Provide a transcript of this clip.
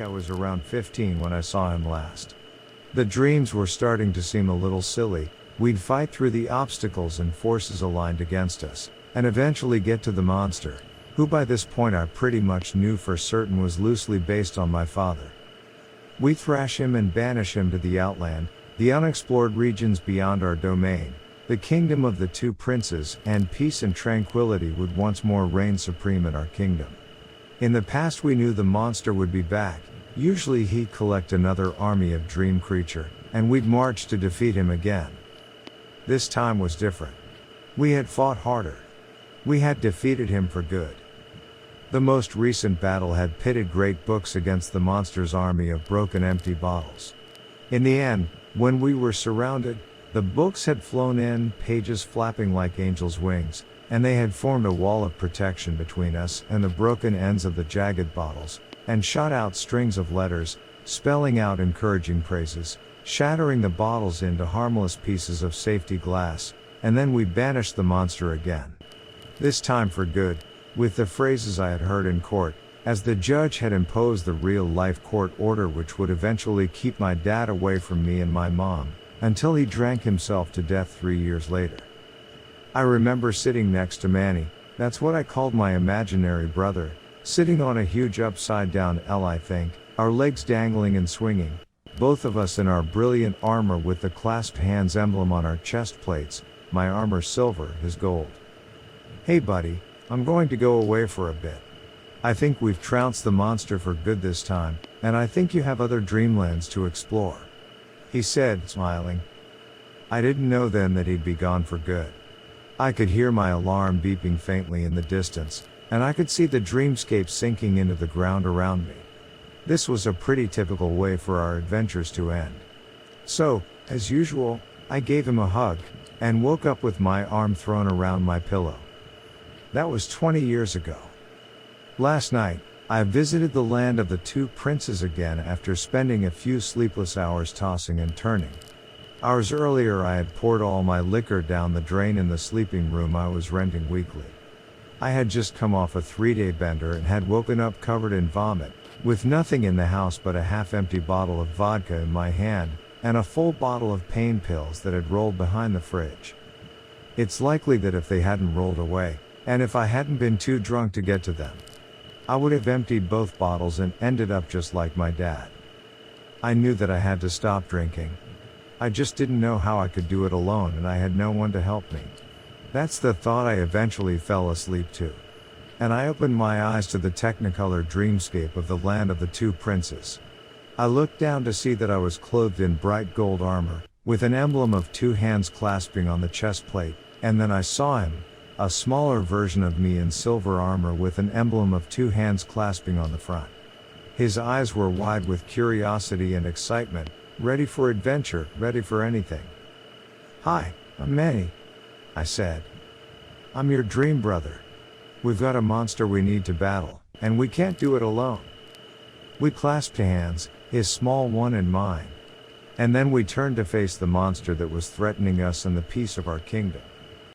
think I was around 15 when I saw him last. The dreams were starting to seem a little silly. We'd fight through the obstacles and forces aligned against us, and eventually get to the monster, who by this point I pretty much knew for certain was loosely based on my father. We thrash him and banish him to the outland, the unexplored regions beyond our domain, the kingdom of the two princes, and peace and tranquility would once more reign supreme in our kingdom. In the past we knew the monster would be back. Usually he'd collect another army of dream creature, and we'd march to defeat him again. This time was different. We had fought harder. We had defeated him for good. The most recent battle had pitted great books against the monster's army of broken empty bottles. In the end, when we were surrounded, the books had flown in, pages flapping like angels' wings, and they had formed a wall of protection between us and the broken ends of the jagged bottles, and shot out strings of letters, spelling out encouraging praises, shattering the bottles into harmless pieces of safety glass, and then we banished the monster again. This time for good, with the phrases I had heard in court, as the judge had imposed the real-life court order which would eventually keep my dad away from me and my mom, until he drank himself to death 3 years later. I remember sitting next to Manny, that's what I called my imaginary brother, sitting on a huge upside-down L, I think, our legs dangling and swinging, both of us in our brilliant armor with the clasped hands emblem on our chest plates, my armor silver, his gold. "Hey buddy, I'm going to go away for a bit. I think we've trounced the monster for good this time, and I think you have other dreamlands to explore," he said, smiling. I didn't know then that he'd be gone for good. I could hear my alarm beeping faintly in the distance, and I could see the dreamscape sinking into the ground around me. This was a pretty typical way for our adventures to end. So, as usual, I gave him a hug, and woke up with my arm thrown around my pillow. That was 20 years ago. Last night, I visited the land of the two princes again after spending a few sleepless hours tossing and turning. Hours earlier I had poured all my liquor down the drain in the sleeping room I was renting weekly. I had just come off a 3-day bender and had woken up covered in vomit, with nothing in the house but a half-empty bottle of vodka in my hand, and a full bottle of pain pills that had rolled behind the fridge. It's likely that if they hadn't rolled away, and if I hadn't been too drunk to get to them, I would have emptied both bottles and ended up just like my dad. I knew that I had to stop drinking. I just didn't know how I could do it alone, and I had no one to help me. That's the thought I eventually fell asleep to. And I opened my eyes to the technicolor dreamscape of the land of the two princes. I looked down to see that I was clothed in bright gold armor, with an emblem of two hands clasping on the chest plate, and then I saw him, a smaller version of me in silver armor with an emblem of two hands clasping on the front. His eyes were wide with curiosity and excitement, ready for adventure, ready for anything. "Hi, I'm Manny," I said. "I'm your dream brother. We've got a monster we need to battle, and we can't do it alone." We clasped hands, his small one in mine. And then we turned to face the monster that was threatening us and the peace of our kingdom.